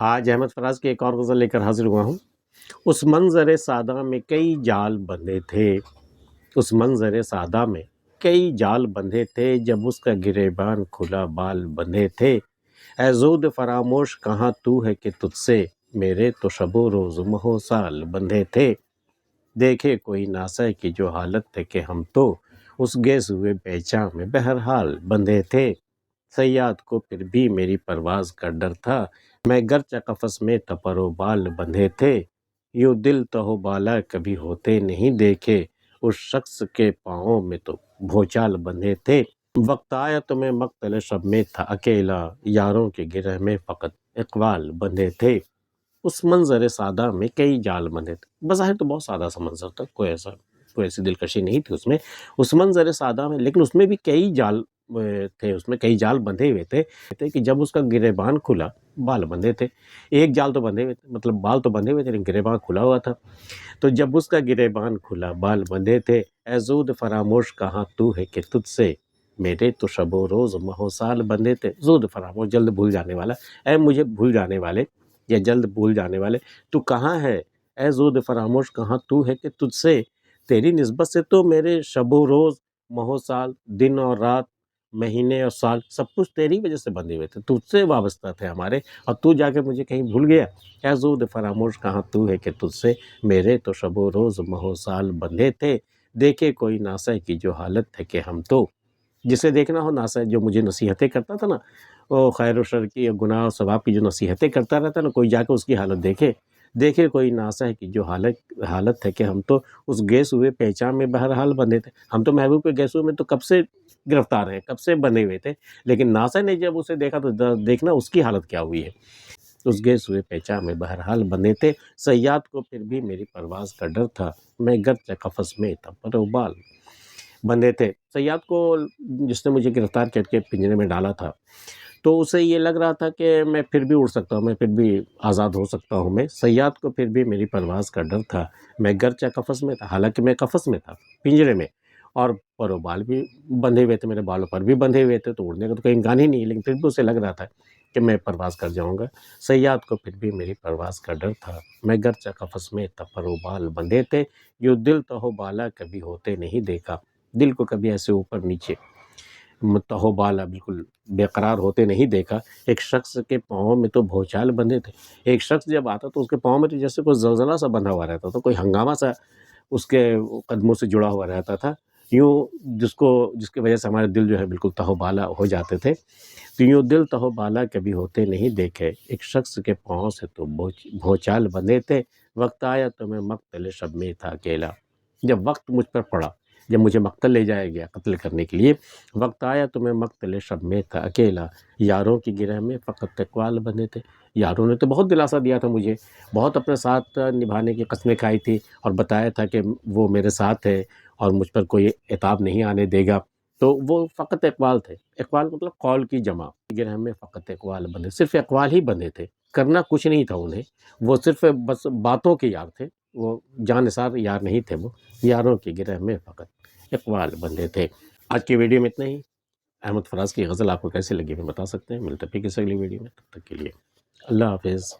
آج احمد فراز کی ایک اور غزل لے کر حاضر ہوا ہوں۔ اس منظر سادہ میں کئی جال بندھے تھے، اس منظر سادہ میں کئی جال بندھے تھے، جب اس کا گریبان کھلا بال بندھے تھے۔ اے زود فراموش کہاں تو ہے کہ تجھ سے میرے تو شب و روز ماہ و سال بندھے تھے۔ دیکھے کوئی ناسہ کی جو حالت تھے کہ ہم تو اس گیس ہوئے پیچاں میں بہرحال بندھے تھے۔ صیاد کو پھر بھی میری پرواز کا ڈر تھا، میں گرچہ قفس میں تھا پر و بال بندھے تھے۔ یوں دل تہو بالا کبھی ہوتے نہیں دیکھے، اس شخص کے پاؤں میں تو بھونچال بندھے تھے۔ وقت آیا تو میں مقتل شب میں تھا اکیلا، یاروں کے گرہ میں فقط اقبال بندھے تھے۔ اس منظر سادہ میں کئی جال بندھے تھے۔ بظاہر تو بہت سادہ سا منظر تھا، کوئی ایسی دلکشی نہیں تھی اس میں، اس منظر سادہ میں، لیکن اس میں بھی کئی جال تھے، اس میں کئی جال بندھے ہوئے تھے کہ جب اس کا گریبان کھلا بال بندھے تھے۔ ایک جال تو بندھے ہوئے تھے، مطلب بال تو بندھے ہوئے تھے لیکن گریبان کھلا ہوا تھا۔ تو جب اس کا گریبان کھلا بال بندھے تھے، اے زود فراموش کہاں تو ہے کہ تجھ سے میرے تو شب و روز ماہ و سال بندھے تھے۔ زود فراموش، جلد بھول جانے والا، اے مجھے بھول جانے والے یا جلد بھول جانے والے، تو کہاں ہے؟ اے زود فراموش کہاں تو ہے کہ تجھ سے تیری نسبت سے تو میرے شب و روز ماہ و سال، دن اور رات، مہینے اور سال، سب کچھ تیری وجہ سے بندھے ہوئے تھے، تجھ سے وابستہ تھے ہمارے، اور تو جا کے مجھے کہیں بھول گیا۔ اے زود فراموش کہاں تو ہے کہ تجھ سے میرے تو شب و روز ماہ و سال بندھے تھے۔ دیکھے کوئی ناسہ کی جو حالت ہے کہ ہم تو، جسے دیکھنا ہو ناسہ، جو مجھے نصیحتیں کرتا تھا نا، وہ خیر و شر کی، گناہ و ثواب کی جو نصیحتیں کرتا رہتا نا، کوئی جا کے اس کی حالت دیکھے کوئی ناسہ کی جو حالت ہے کہ ہم تو اس گیس ہوئے پہچان میں بہرحال بندھے تھے۔ ہم تو محبوب کے گیسوں میں تو کب سے گرفتار ہیں، کب سے بندھے ہوئے تھے، لیکن ناسہ نے جب اسے دیکھا تو دیکھنا اس کی حالت کیا ہوئی ہے۔ اس گیس ہوئے پیچان میں بہرحال بندھے تھے، صیاد کو پھر بھی میری پرواز کا ڈر تھا، میں گرچہ قفس میں تھا پر و بال بندھے تھے۔ صیاد کو، جس نے مجھے گرفتار کر کے پنجرے میں ڈالا تھا، تو اسے یہ لگ رہا تھا کہ میں پھر بھی اڑ سکتا ہوں، میں پھر بھی آزاد ہو سکتا ہوں میں۔ صیاد کو پھر بھی میری پرواز کا ڈر تھا، میں گرچہ قفس میں تھا، حالانکہ میں قفس میں تھا، پنجرے میں، اور پر و بال بھی بندھے ہوئے تھے، میرے بالوں پر بھی بندھے ہوئے تھے، تو اڑنے کا تو کوئی امکان ہی نہیں ہے، لیکن پھر بھی اسے لگ رہا تھا کہ میں پرواز کر جاؤں گا۔ صیاد کو پھر بھی میری پرواز کا ڈر تھا، میں گرچہ قفس میں تھا پر و بال بندھے تھے۔ یوں دل تہو بالا کبھی ہوتے نہیں دیکھا، دل کو کبھی ایسے اوپر نیچے تہو بالا بالکل بے قرار ہوتے نہیں دیکھا۔ ایک شخص کے پاؤں میں تو بھونچال بندھے تھے، ایک شخص جب آتا تو اس کے پاؤں میں تو جیسے کوئی زلزلہ سا بندھا ہوا رہتا تھا، کوئی ہنگامہ سا اس کے قدموں سے جڑا ہوا رہتا تھا، یوں جس کی وجہ سے ہمارے دل جو ہے بالکل تہو بالا ہو جاتے تھے۔ تو یوں دل تہو بالا کبھی ہوتے نہیں دیکھے، ایک شخص کے پاؤں سے تو بھونچال بندھے تھے۔ وقت آیا تو میں مقتل شب میں تھا اکیلا، جب وقت مجھ پر پڑا، جب مجھے مقتل لے جایا گیا قتل کرنے کے لیے، وقت آیا تو میں مقتل شب میں تھا اکیلا، یاروں کی گرہ میں فقط اقبال بندھے تھے۔ یاروں نے تو بہت دلاسا دیا تھا مجھے، بہت اپنے ساتھ نبھانے کی قسمیں کھائی تھی، اور بتایا تھا کہ وہ میرے ساتھ ہے اور مجھ پر کوئی عتاب نہیں آنے دے گا، تو وہ فقط اقبال تھے۔ اقبال مطلب قول کی جمع، گرہ میں فقط اقبال بندھے، صرف اقوال ہی بندھے تھے، کرنا کچھ نہیں تھا انہیں، وہ صرف بس باتوں کے یار تھے، وہ جان نثار یار نہیں تھے، وہ یاروں کی گرہ میں فقط اقبال بندھے تھے۔ آج کی ویڈیو میں اتنا ہی۔ احمد فراز کی غزل آپ کو کیسی لگی ہمیں بتا سکتے ہیں، ملتے ہیں پھر کسی اگلی ویڈیو میں، تب تک کے لیے اللہ حافظ۔